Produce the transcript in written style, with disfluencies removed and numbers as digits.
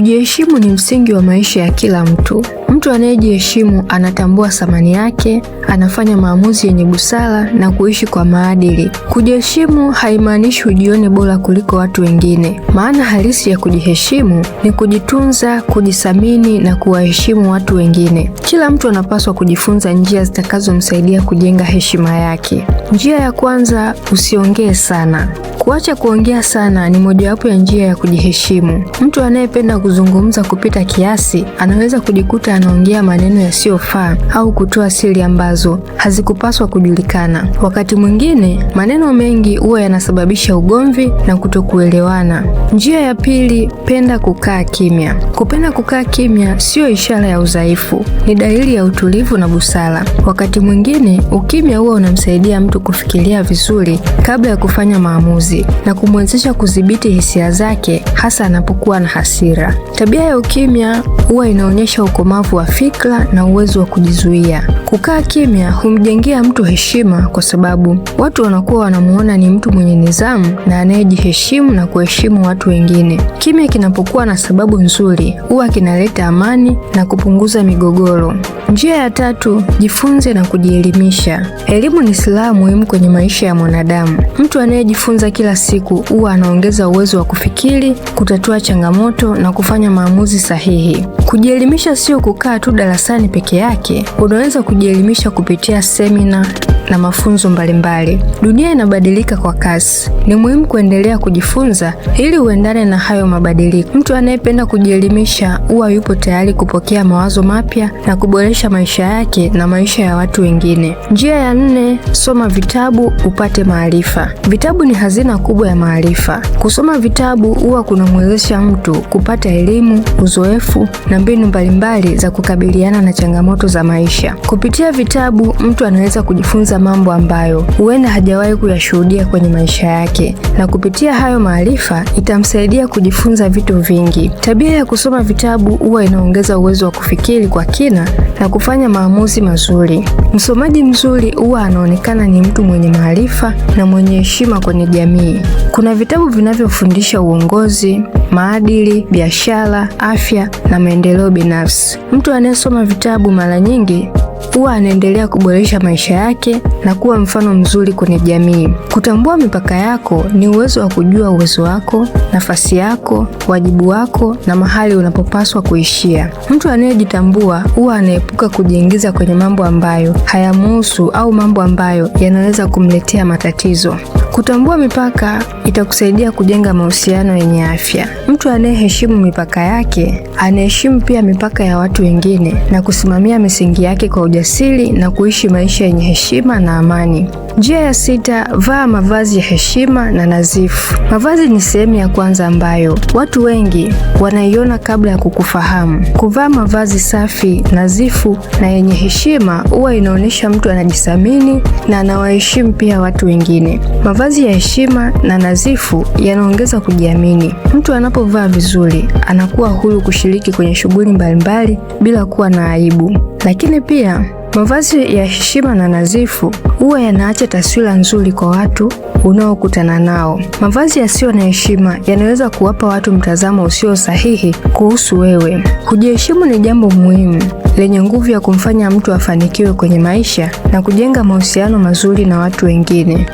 Kujiheshimu ni msingi wa maisha ya kila mtu. Mtu anayejiheshimu anatambua thamani yake, anafanya maamuzi yenye busara na kuishi kwa maadili. Kujiheshimu haimaanishi ujione bora kuliko watu wengine. Maana halisi ya kujiheshimu ni kujitunza, kujithamini na kuwaheshimu watu wengine. Kila mtu anapaswa kujifunza njia zitakazomsaidia kujenga heshima yake. Njia ya kwanza, usiongee sana. Kuacha kuongea sana ni mojawapo ya njia ya kujiheshimu. Mtu anayependa kuzungumza kupita kiasi anaweza kujikuta anaongea maneno yasiyofaa au kutoa siri ambazo hazikupaswa kujulikana. Wakati mwingine maneno mengi huwa yanasababisha ugomvi na kutokuelewana. Njia ya pili, penda kukaa kimya. Kupenda kukaa kimya sio ishara ya udhaifu, ni dalili ya utulivu na busara. Wakati mwingine ukimya huwa unamsaidia mtu kufikiria vizuri kabla ya kufanya maamuzi na kumwezesha kudhibiti hisia zake, hasa anapokuwa na hasira. Tabia ya ukimya huwa inaonyesha ukomavu wa fikra na uwezo wa kujizuia. Kukaa kimya humjengea mtu heshima kwa sababu watu wanakuwa wanamuona ni mtu mwenye nidhamu na anayejiheshimu na kuheshimu watu wengine. Kimya kinapokuwa na sababu nzuri huwa kinaleta amani na kupunguza migogoro. Njia ya tatu, jifunze na kujielimisha. Elimu ni silaha muhimu kwenye maisha ya mwanadamu. Mtu anayejifunza kila siku huwa anaongeza uwezo wa kufikiri, kutatua changamoto na kufanya maamuzi sahihi. Kujielimisha sio kukaa tu darasani peke yake. Unaweza kujielimisha kupitia semina na mafunzo mbalimbali. Dunia inabadilika kwa kasi. Ni muhimu kuendelea kujifunza ili uendane na hayo mabadiliko. Mtu anayependa kujielimisha huwa yupo tayari kupokea mawazo mapya na kuboresha maisha yake na maisha ya watu wengine. Njia ya nne, soma vitabu upate maarifa. Vitabu ni hazina kubwa ya maarifa. Kusoma vitabu huwa kunamwezesha mtu kupata elimu, uzoefu na mbinu mbalimbali za kukabiliana na changamoto za maisha. Kupitia vitabu mtu anaweza kujifunza mambo ambayo huenda hajawahi kuyashuhudia kwenye maisha yake, na kupitia hayo maarifa itamsaidia kujifunza vitu vingi. Tabia ya kusoma vitabu huwa inaongeza uwezo wa kufikiri kwa kina na kufanya maamuzi mazuri. Msomaji mzuri huwa anaonekana ni mtu mwenye maarifa na mwenye heshima kwenye jamii. Kuna vitabu vinavyofundisha uongozi, maadili, biashara, afya na maendeleo binafsi. Mtu anayesoma vitabu mara nyingi huwa anaendelea kuboresha maisha yake na kuwa mfano mzuri kwenye jamii. Kutambua mipaka yako ni uwezo wa kujua uwezo wako, nafasi yako, wajibu wako na mahali unapopaswa kuishia. Mtu anayejitambua huwa anaepuka kujiingiza kwenye mambo ambayo hayamuhusu au mambo ambayo yanaweza kumletea matatizo. Kutambua mipaka itakusaidia kujenga mahusiano yenye afya. Mtu anayeheshimu mipaka yake anaheshimu pia mipaka ya watu wengine na kusimamia misingi yake kwa ujasiri na kuishi maisha yenye heshima na amani. Njia ya sita, vaa mavazi ya heshima na nadhifu. Mavazi ni sehemu ya kwanza ambayo watu wengi wanaiona kabla ya kukufahamu. Kuvaa mavazi safi, nadhifu na yenye heshima huwa inaonyesha mtu anajithamini na anawaheshimu pia watu wengine. Mavazi ya heshima na nadhifu yanaongeza kujiamini. Mtu anapovaa vizuri anakuwa huru kushiriki kwenye shughuli mbalimbali bila kuwa na aibu. Lakini pia mavazi ya heshima na nadhifu huwa yanaacha taswira nzuri kwa watu unaokutana nao. Mavazi yasiyo na heshima yanaweza kuwapa watu mtazamo usio sahihi kuhusu wewe. Kujiheshimu ni jambo muhimu lenye nguvu ya kumfanya mtu afanikiwe kwenye maisha na kujenga mahusiano mazuri na watu wengine.